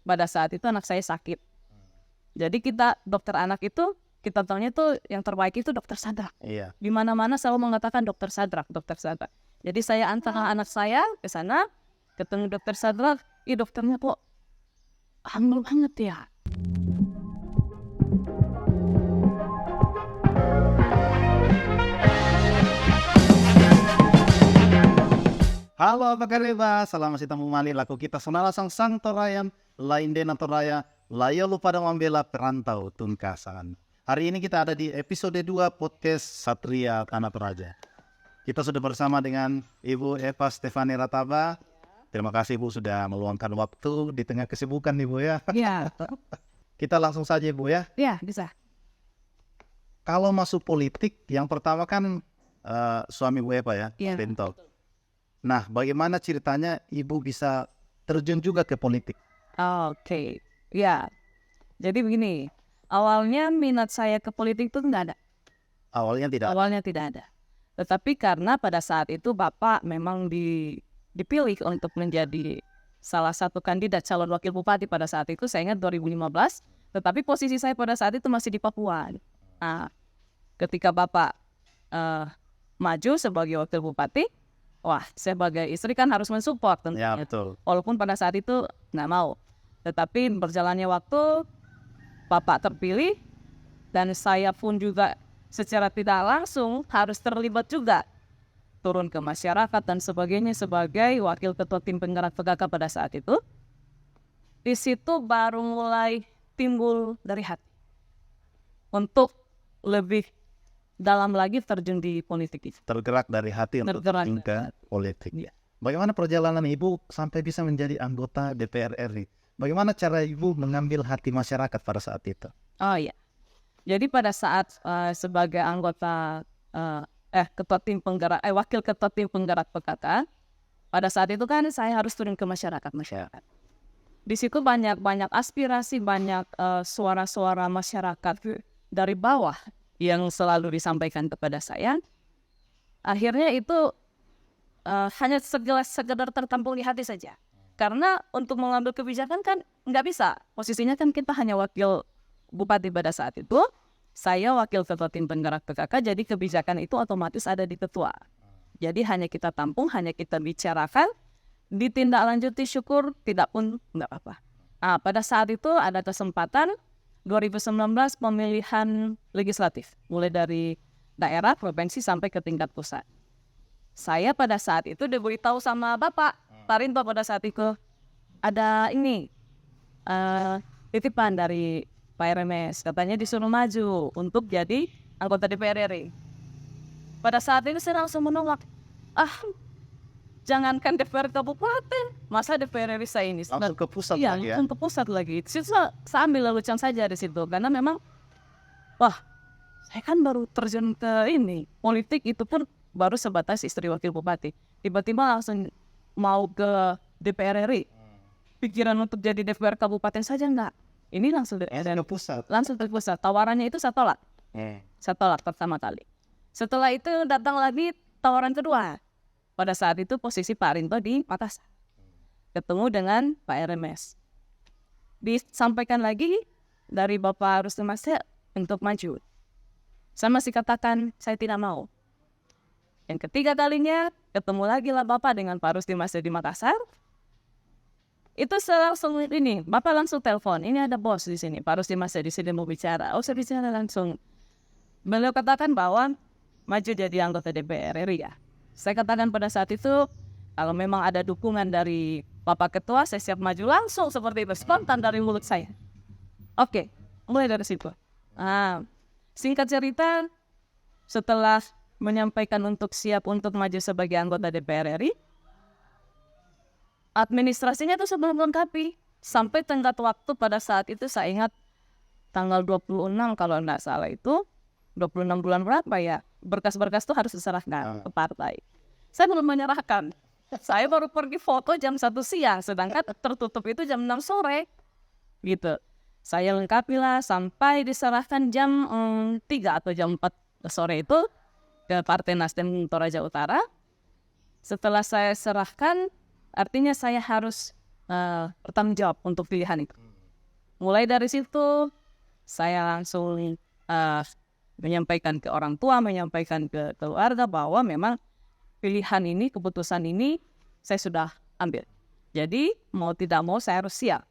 pada saat itu anak saya sakit. Jadi kita dokter anak itu kita tahunya tuh yang terbaik itu dokter Sadrak. Iya. Di mana-mana selalu mengatakan dokter Sadrak, dokter Sadrak. Jadi saya antar anak saya ke sana, ketemu dokter Sadrak. Dokternya kok humble banget ya. Halo apa kabar? Selamat datang kembali laku kita sonala sang torayan lain dena toraya layo lupa dong membela perantau tunkasan. Hari ini kita ada di episode 2 podcast Satria Tanah Toraja. Kita sudah bersama dengan Ibu Eva Stefani Rataba. Terima kasih Ibu sudah meluangkan waktu di tengah kesibukan Ibu ya. Iya. Kita langsung saja Ibu ya. Iya, bisa. Kalau masuk politik yang pertama kan suami Bu Eva ya, Iya. Bento. Nah, bagaimana ceritanya Ibu bisa terjun juga ke politik? Oke. Ya. Jadi begini, awalnya minat saya ke politik itu nggak ada. Awalnya tidak. Awalnya tidak ada. Tetapi karena pada saat itu Bapak memang dipilih untuk menjadi salah satu kandidat calon wakil bupati pada saat itu, saya ingat 2015, tetapi posisi saya pada saat itu masih di Papua. Nah, ketika Bapak maju sebagai wakil bupati, wah, sebagai istri kan harus mensupport tentunya. Ya, betul. Walaupun pada saat itu nggak mau. Tetapi berjalannya waktu, Bapak terpilih, dan saya pun juga secara tidak langsung harus terlibat juga. Turun ke masyarakat dan sebagainya sebagai wakil ketua tim penggerak PKK pada saat itu. Di situ baru mulai timbul dari hati. Untuk lebih dalam lagi terjun di politik itu. Tergerak dari hati untuk terjun ke politik. Ya. Bagaimana perjalanan Ibu sampai bisa menjadi anggota DPR RI? Bagaimana cara Ibu mengambil hati masyarakat pada saat itu? Oh iya. Jadi pada saat sebagai anggota ketua tim penggerak wakil ketua tim penggerak PKK, pada saat itu kan saya harus turun ke masyarakat. Di situ banyak aspirasi, banyak suara-suara masyarakat dari bawah yang selalu disampaikan kepada saya. Akhirnya itu hanya sekedar tertampung di hati saja. Karena untuk mengambil kebijakan kan nggak bisa. Posisinya kan kita hanya wakil bupati pada saat itu. Saya wakil ketua tim penggerak PKK, jadi kebijakan itu otomatis ada di ketua. Jadi hanya kita tampung, hanya kita bicarakan, ditindaklanjuti syukur, tidak pun nggak apa-apa. Nah, pada saat itu ada kesempatan 2019 pemilihan legislatif, mulai dari daerah, provinsi sampai ke tingkat pusat. Saya pada saat itu diberitahu sama Bapak Rinto pada saat itu, ada ini titipan dari Pak RMS, katanya disuruh maju untuk jadi anggota DPR RI. Pada saat itu saya langsung menolak. Jangankan DPR kabupaten, masa DPR RI saya ini Langsung ke pusat iya, lagi ya? langsung ke pusat lagi. Situ saya ambil lelucon saja di situ, karena memang, wah, saya kan baru terjun ke ini, politik itu pun baru sebatas istri wakil bupati. Tiba-tiba langsung mau ke DPR RI. Pikiran untuk jadi DPR kabupaten saja enggak. Ini langsung ke pusat. Langsung ke pusat. Tawarannya itu saya tolak. Saya tolak pertama kali. Setelah itu datang lagi tawaran kedua. Pada saat itu posisi Pak Rinto di Makassar. Ketemu dengan Pak RMS. Disampaikan lagi dari Bapak Rustem Masih untuk maju. Saya masih katakan saya tidak mau. Yang ketiga kalinya ketemu lagi lah Bapak dengan Pak Rustem Masih di Makassar. Itu saya langsung ini, Bapak langsung telepon, ini ada bos di sini, Pak Rustem Masih di sini mau bicara. Saya bicara langsung. Beliau katakan bahwa maju jadi anggota DPR RI ya. Saya katakan pada saat itu, kalau memang ada dukungan dari Bapak Ketua, saya siap maju langsung seperti itu, spontan dari mulut saya. Oke, mulai dari situ. Singkat cerita, setelah menyampaikan untuk siap untuk maju sebagai anggota DPR RI, administrasinya itu sebelum melengkapi. Sampai tenggat waktu pada saat itu saya ingat tanggal 26 kalau tidak salah itu, 26 bulan berapa ya, berkas-berkas itu harus diserahkan ke partai. Saya belum menyerahkan. Saya baru pergi foto jam 1 siang, sedangkan tertutup itu jam 6 sore. Gitu. Saya lengkapilah sampai diserahkan jam 3 atau jam 4 sore itu ke Partai Nasdem Toraja Utara. Setelah saya serahkan, artinya saya harus bertanggung jawab untuk pilihan itu. Mulai dari situ saya langsung menyampaikan ke orang tua, menyampaikan ke keluarga bahwa memang pilihan ini, keputusan ini saya sudah ambil. Jadi mau tidak mau saya harus siap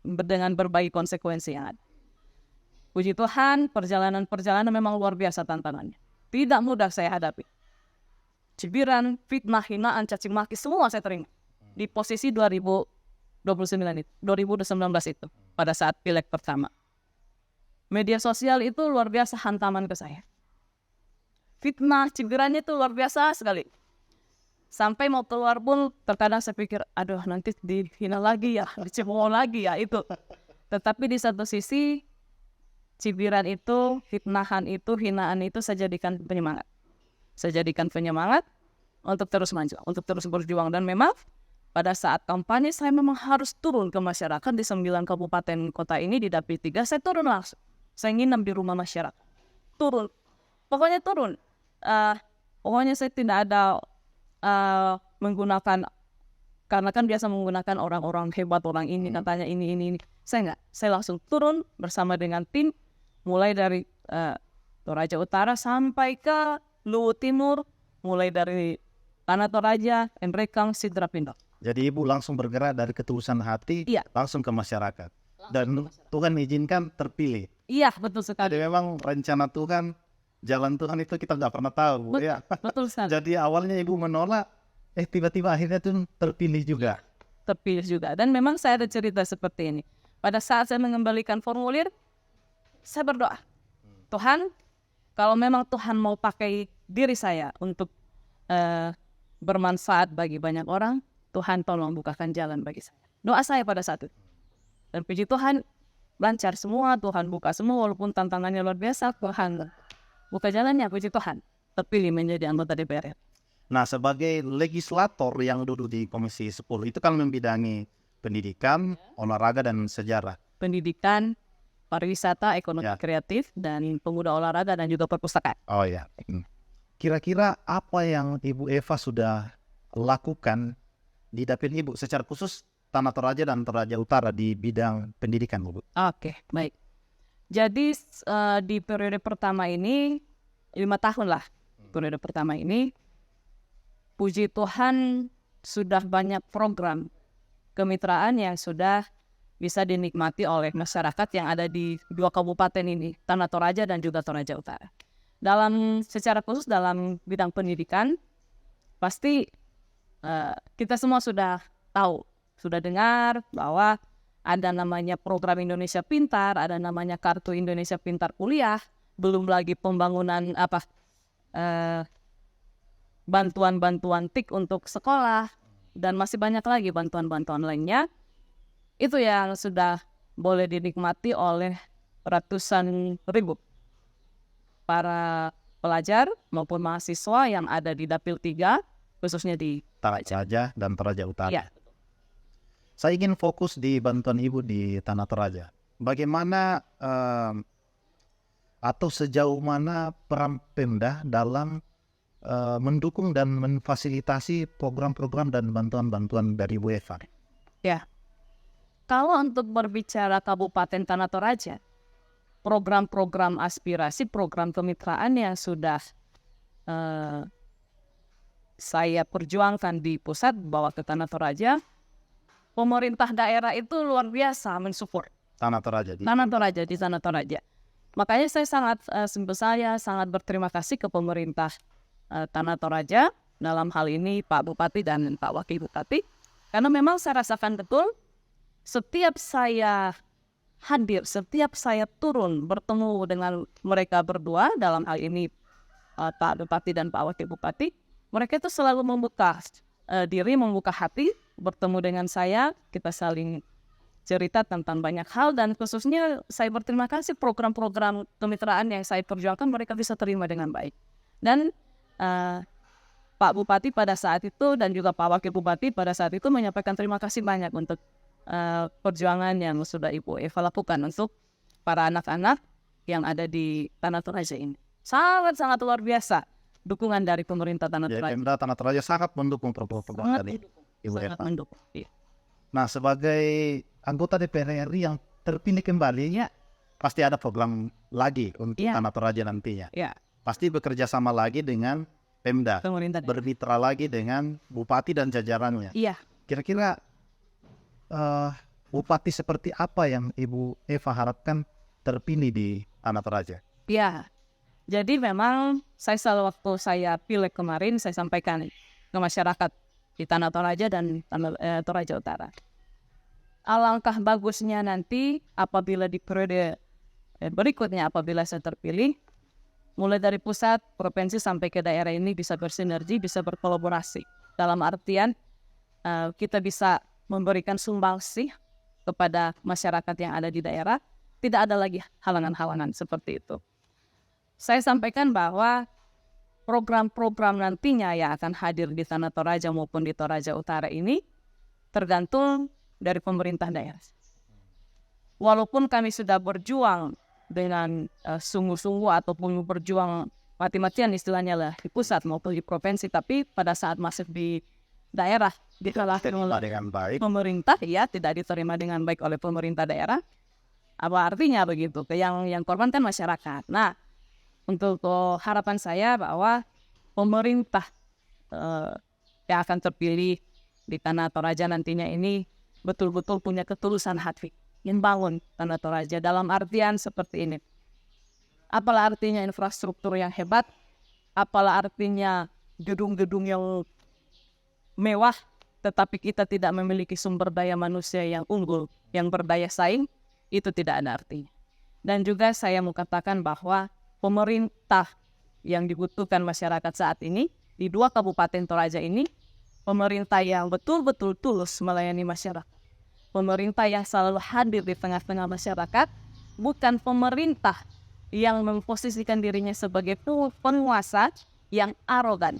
dengan berbagai konsekuensi yang ada. Puji Tuhan, perjalanan memang luar biasa tantangannya. Tidak mudah saya hadapi. Cibiran, fitnah, hinaan, caci maki, semua saya terima. Di posisi 2019 itu, pada saat pileg pertama. Media sosial itu luar biasa hantaman ke saya. Fitnah, cibirannya itu luar biasa sekali. Sampai mau keluar pun terkadang saya pikir, aduh nanti dihina lagi ya, dicemooh lagi ya itu. Tetapi di satu sisi, cibiran itu, fitnahan itu, hinaan itu saya jadikan penyemangat. Saya jadikan penyemangat untuk terus maju, untuk terus berjuang. Dan memang pada saat kampanye saya memang harus turun ke masyarakat di 9 kabupaten kota ini, di Dapil 3, saya turun langsung. Saya nginep di rumah masyarakat. Turun. Pokoknya turun. Pokoknya saya tidak ada menggunakan, karena kan biasa menggunakan orang-orang hebat, orang ini katanya ini. Saya enggak. Saya langsung turun bersama dengan tim, mulai dari Toraja Utara sampai ke Luwu Timur, mulai dari Tanah Toraja, Enrekang, Sidra Pindok. Jadi ibu langsung bergerak dari ketulusan hati, Iya. langsung ke masyarakat. Dan Tuhan izinkan terpilih. Iya, betul Jadi sekali. memang rencana Tuhan, jalan Tuhan itu kita nggak pernah tahu. Bu, ya. Betul sekali. Jadi awalnya ibu menolak, tiba-tiba akhirnya tuh terpilih juga. Terpilih juga. Dan memang saya ada cerita seperti ini. Pada saat saya mengembalikan formulir, saya berdoa, Tuhan, kalau memang Tuhan mau pakai diri saya untuk bermanfaat bagi banyak orang, Tuhan tolong bukakan jalan bagi saya. Doa saya pada saat itu. Dan puji Tuhan, lancar semua, Tuhan buka semua, walaupun tantangannya luar biasa, Tuhan buka jalannya, puji Tuhan. Terpilih menjadi anggota DPR. Nah, sebagai legislator yang duduk di Komisi 10, itu kan membidangi pendidikan, olahraga, dan sejarah. Pendidikan, pariwisata, ekonomi kreatif, dan pemuda olahraga, dan juga perpustakaan. Oh ya. Kira-kira apa yang Ibu Eva sudah lakukan di dapil Ibu secara khusus Tanah Toraja dan Toraja Utara di bidang pendidikan, Bu? Oke, baik. Jadi di periode pertama ini, 5 tahun lah periode pertama ini, puji Tuhan sudah banyak program kemitraan yang sudah bisa dinikmati oleh masyarakat yang ada di 2 kabupaten ini, Tanah Toraja dan juga Toraja Utara. Secara khusus dalam bidang pendidikan, pasti kita semua sudah tahu, sudah dengar bahwa ada namanya program Indonesia Pintar, ada namanya Kartu Indonesia Pintar Kuliah, belum lagi pembangunan bantuan-bantuan TIK untuk sekolah, dan masih banyak lagi bantuan-bantuan lainnya. Itu yang sudah boleh dinikmati oleh ratusan ribu para pelajar maupun mahasiswa yang ada di Dapil 3, khususnya di Tanah Toraja dan Toraja Utara. Ya. Saya ingin fokus di bantuan Ibu di Tanah Toraja. Bagaimana atau sejauh mana peran Pemda dalam mendukung dan memfasilitasi program-program dan bantuan-bantuan dari Bu Eva? Ya, kalau untuk berbicara Kabupaten Tanah Toraja, program-program aspirasi, program kemitraan yang sudah saya perjuangkan di pusat bawa ke Tanah Toraja, pemerintah daerah itu luar biasa mensupport Tanah Toraja. di Tanah Toraja. Makanya saya sangat berterima kasih ke pemerintah Tanah Toraja, dalam hal ini Pak Bupati dan Pak Wakil Bupati, karena memang saya rasakan betul setiap saya hadir, setiap saya turun bertemu dengan mereka berdua, dalam hal ini Pak Bupati dan Pak Wakil Bupati, mereka itu selalu membuka diri, membuka hati, bertemu dengan saya, kita saling cerita tentang banyak hal, dan khususnya saya berterima kasih program-program kemitraan yang saya perjuangkan mereka bisa terima dengan baik. Dan Pak Bupati pada saat itu dan juga Pak Wakil Bupati pada saat itu menyampaikan terima kasih banyak untuk perjuangan yang sudah Ibu Eva lakukan untuk para anak-anak yang ada di Tanah Toraja ini. Sangat-sangat luar biasa dukungan dari pemerintah Tanah Toraja. Pemda Tanah Toraja sangat mendukung program Sangat dari mendukung. Ibu Sangat Eva. mendukung. Iya. Nah, sebagai anggota DPR RI yang terpilih kembali, Ya. pasti ada program lagi untuk Iya. Tanah Toraja nantinya. Ya, Pasti bekerja sama lagi dengan Pemda, pemerintah daerah. bermitra lagi dengan Bupati dan jajarannya. Iya. Kira-kira Bupati seperti apa yang Ibu Eva harapkan terpilih di Tanah Toraja? Ya, jadi memang waktu saya pilek kemarin, saya sampaikan ke masyarakat di Tanah Toraja dan Toraja Utara. Alangkah bagusnya nanti apabila di periode berikutnya apabila saya terpilih, mulai dari pusat, provinsi sampai ke daerah ini bisa bersinergi, bisa berkolaborasi. Dalam artian kita bisa memberikan sumbangsi kepada masyarakat yang ada di daerah, tidak ada lagi halangan-halangan seperti itu. Saya sampaikan bahwa program-program nantinya yang akan hadir di Tanah Toraja maupun di Toraja Utara ini tergantung dari pemerintah daerah. Walaupun kami sudah berjuang dengan sungguh-sungguh ataupun berjuang mati-matian istilahnya lah di pusat maupun di provinsi, tapi pada saat masuk di daerah dikalahkan oleh Dengan baik. pemerintah, ya tidak diterima dengan baik oleh pemerintah daerah. Apa artinya begitu? Yang korban kan masyarakat. Nah, untuk harapan saya bahwa pemerintah yang akan terpilih di Tanah Toraja nantinya ini betul-betul punya ketulusan hati ingin bangun Tanah Toraja dalam artian seperti ini. Apalah artinya infrastruktur yang hebat, apalah artinya gedung-gedung yang mewah, tetapi kita tidak memiliki sumber daya manusia yang unggul, yang berdaya saing, itu tidak ada artinya. Dan juga saya mau katakan bahwa pemerintah yang dibutuhkan masyarakat saat ini, di 2 Kabupaten Toraja ini, pemerintah yang betul-betul tulus melayani masyarakat. Pemerintah yang selalu hadir di tengah-tengah masyarakat, bukan pemerintah yang memposisikan dirinya sebagai penguasa yang arogan.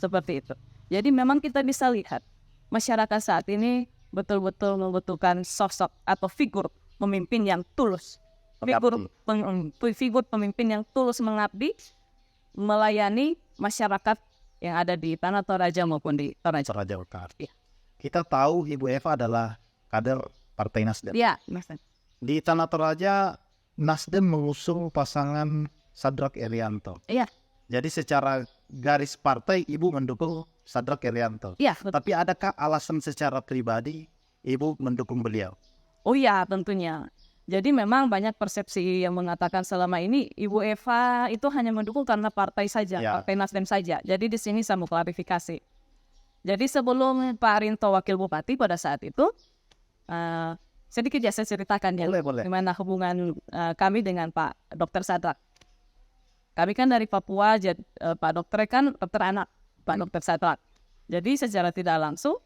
Seperti itu. Jadi memang kita bisa lihat, masyarakat saat ini betul-betul membutuhkan sosok atau figur pemimpin yang tulus. Figur pemimpin yang tulus mengabdi, melayani masyarakat yang ada di Tanah Toraja maupun di Toraja. Toraja Utara. Ya. Kita tahu Ibu Eva adalah kader Partai Nasdem. Ya, Mas. Di Tanah Toraja, Nasdem mengusung pasangan Sadrak Erianto. Iya. Jadi secara garis partai Ibu mendukung Sadrak Erianto. Iya, betul. Tapi adakah alasan secara pribadi Ibu mendukung beliau? Oh iya, tentunya. Jadi memang banyak persepsi yang mengatakan selama ini Ibu Eva itu hanya mendukung karena partai saja, Ya. Partai Nasdem saja. Jadi di sini saya mau klarifikasi. Jadi sebelum Pak Rinto Wakil Bupati pada saat itu, sedikit ya saya ceritakan ya, Boleh. gimana hubungan kami dengan Pak Dr. Sadrak. Kami kan dari Papua, Pak Dokter kan dokter anak, Pak Dr. Sadrak. Jadi secara tidak langsung,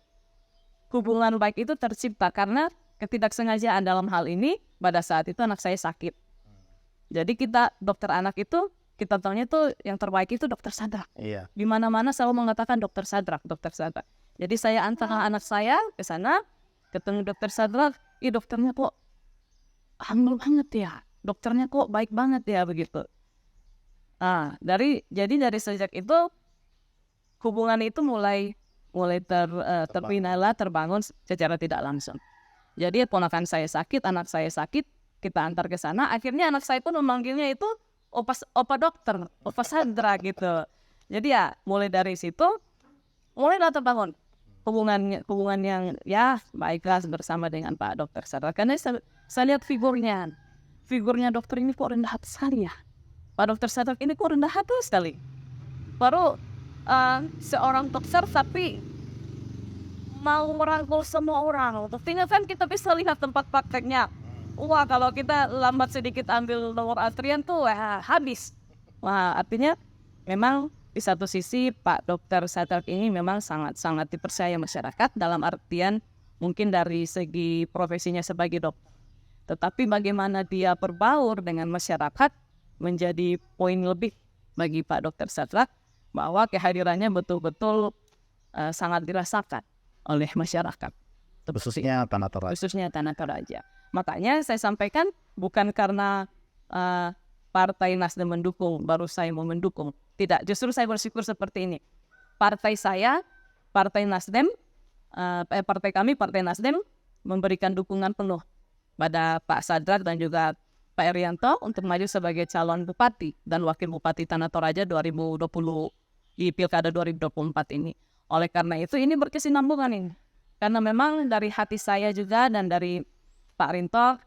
hubungan baik itu tercipta karena ketidaksengajaan dalam hal ini, pada saat itu anak saya sakit. Jadi kita, dokter anak itu, kita tahunya tuh yang terbaik itu Dokter Sadrak. Iya. Di mana-mana selalu mengatakan Dokter Sadrak, Dokter Sadrak. Jadi saya antar anak saya ke sana, ketemu Dokter Sadrak, dokternya kok humble banget ya, dokternya kok baik banget ya, begitu. Nah, dari sejak itu hubungan itu mulai terbina, terbangun secara tidak langsung. Jadi ponakan saya sakit, anak saya sakit, kita antar ke sana. Akhirnya anak saya pun memanggilnya itu opa dokter, opa Sadra gitu. Jadi ya mulai dari situ mulailah terbangun hubungan yang ya baiklah bersama dengan Pak Dokter Sadra. Karena saya lihat figurnya dokter ini kok rendah hati sekali ya. Pak Dokter Sadra ini kok rendah hati sekali. Baru seorang dokter tapi mau merangkul semua orang. Buktinya kan kita bisa lihat tempat prakteknya. Wah, kalau kita lambat sedikit ambil nomor antrian tuh habis. Wah, artinya memang di satu sisi Pak Dokter Sadrak ini memang sangat-sangat dipercaya masyarakat dalam artian mungkin dari segi profesinya sebagai dokter. Tetapi bagaimana dia berbaur dengan masyarakat menjadi poin lebih bagi Pak Dokter Sadrak bahwa kehadirannya betul-betul sangat dirasakan oleh masyarakat. Khususnya Tanah Toraja. Makanya saya sampaikan bukan karena Partai Nasdem mendukung, baru saya mau mendukung. Tidak, justru saya bersyukur seperti ini. Partai saya, Partai Nasdem, partai kami, Partai Nasdem, memberikan dukungan penuh pada Pak Sadrak dan juga Pak Erianto untuk maju sebagai calon bupati dan wakil bupati Tanah Toraja 2020 di Pilkada 2024 ini. Oleh karena itu ini berkesinambungan ini. Karena memang dari hati saya juga dan dari Pak Rinto,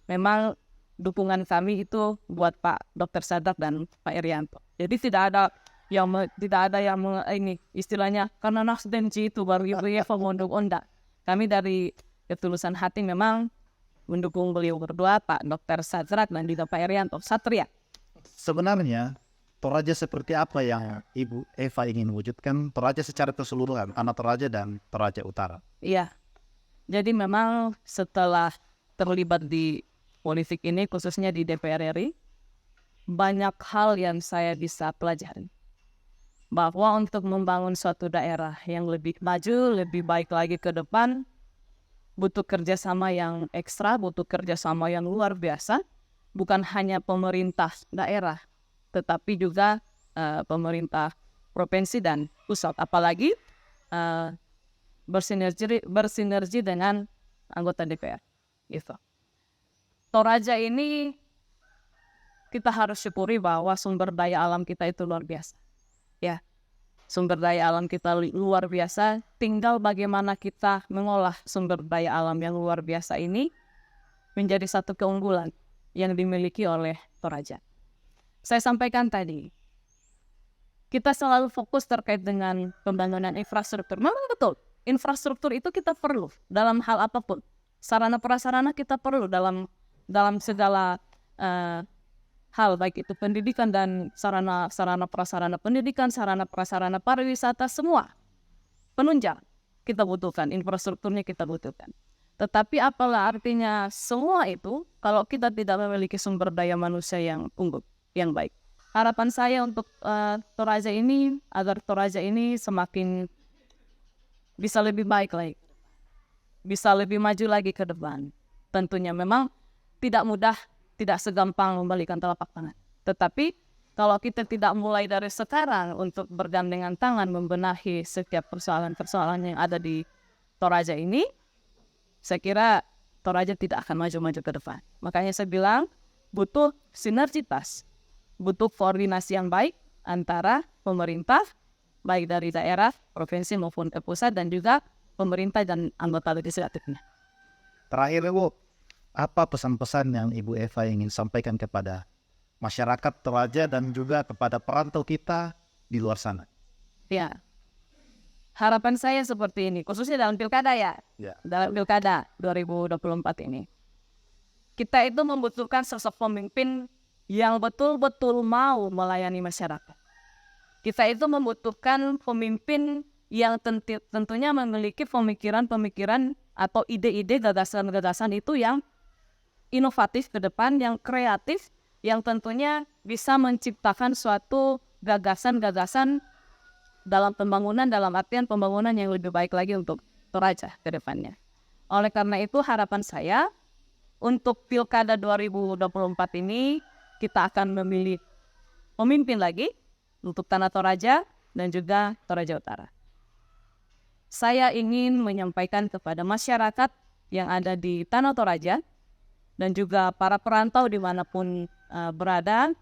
memang dukungan kami itu buat Pak Dr. Sadrak dan Pak Erianto. Jadi tidak ada yang ini istilahnya karena Nasdem itu baru Eva mendukung enggak. Kami dari ketulusan hati memang mendukung beliau berdua, Pak Dr. Sadrak dan juga Pak Erianto Satria. Sebenarnya Toraja seperti apa yang Ibu Eva ingin wujudkan? Toraja secara keseluruhan, Tanah Toraja dan Toraja Utara. Iya. Jadi memang setelah terlibat di politik ini khususnya di DPR RI, banyak hal yang saya bisa pelajari. Bahwa untuk membangun suatu daerah yang lebih maju, lebih baik lagi ke depan, butuh kerjasama yang ekstra, butuh kerjasama yang luar biasa. Bukan hanya pemerintah daerah, tetapi juga pemerintah provinsi dan pusat. Apalagi bersinergi dengan anggota DPR. Gitu. Toraja ini kita harus syukuri bahwa sumber daya alam kita itu luar biasa. Ya, sumber daya alam kita luar biasa, tinggal bagaimana kita mengolah sumber daya alam yang luar biasa ini menjadi satu keunggulan yang dimiliki oleh Toraja. Saya sampaikan tadi, kita selalu fokus terkait dengan pembangunan infrastruktur. Memang betul, infrastruktur itu kita perlu dalam hal apapun. Sarana prasarana kita perlu dalam segala hal, baik itu pendidikan dan sarana prasarana pendidikan, sarana prasarana pariwisata, semua penunjang kita butuhkan, infrastrukturnya kita butuhkan. Tetapi apalah artinya semua itu kalau kita tidak memiliki sumber daya manusia yang unggul, yang baik. Harapan saya untuk Toraja ini, agar Toraja ini semakin bisa lebih baik lagi, bisa lebih maju lagi ke depan. Tentunya memang tidak mudah, tidak segampang membalikan telapak tangan. Tetapi kalau kita tidak mulai dari sekarang untuk bergandengan tangan membenahi setiap persoalan-persoalan yang ada di Toraja ini, saya kira Toraja tidak akan maju-maju ke depan. Makanya saya bilang butuh sinergitas, butuh koordinasi yang baik antara pemerintah, baik dari daerah, provinsi maupun ke pusat, dan juga pemerintah dan anggota legislatifnya. Terakhir Ibu, apa pesan-pesan yang Ibu Eva ingin sampaikan kepada masyarakat Toraja dan juga kepada perantau kita di luar sana? Ya, harapan saya seperti ini, khususnya dalam pilkada ya. Dalam pilkada 2024 ini. Kita itu membutuhkan sosok pemimpin yang betul-betul mau melayani masyarakat. Kita itu membutuhkan pemimpin yang tentunya memiliki pemikiran-pemikiran atau ide-ide, gagasan-gagasan itu yang inovatif ke depan, yang kreatif, yang tentunya bisa menciptakan suatu gagasan-gagasan dalam pembangunan, dalam artian pembangunan yang lebih baik lagi untuk Toraja ke depannya. Oleh karena itu harapan saya untuk Pilkada 2024 ini kita akan memilih pemimpin lagi untuk Tanah Toraja dan juga Toraja Utara. Saya ingin menyampaikan kepada masyarakat yang ada di Tanah Toraja dan juga para perantau dimanapun berada,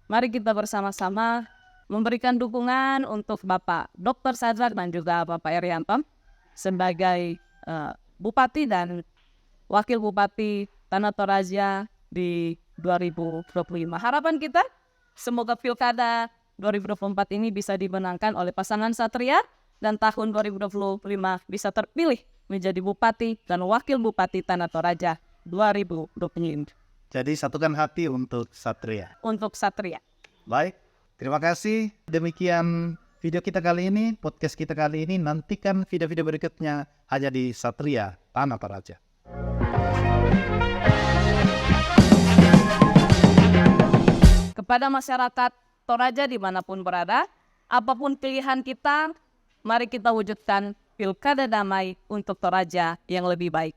mari kita bersama-sama memberikan dukungan untuk Bapak Dr. Sadrak dan juga Bapak Erianto sebagai Bupati dan Wakil Bupati Tanah Toraja di 2025. Harapan kita, semoga Pilkada 2024 ini bisa dimenangkan oleh pasangan Satria dan tahun 2025 bisa terpilih menjadi Bupati dan Wakil Bupati Tanah Toraja 2025. Jadi satukan hati untuk Satria. Untuk Satria. Baik, terima kasih. Demikian video kita kali ini, podcast kita kali ini. Nantikan video-video berikutnya hanya di Satria Tanah Toraja. Kepada masyarakat Toraja dimanapun berada, apapun pilihan kita, mari kita wujudkan pilkada damai untuk Toraja yang lebih baik.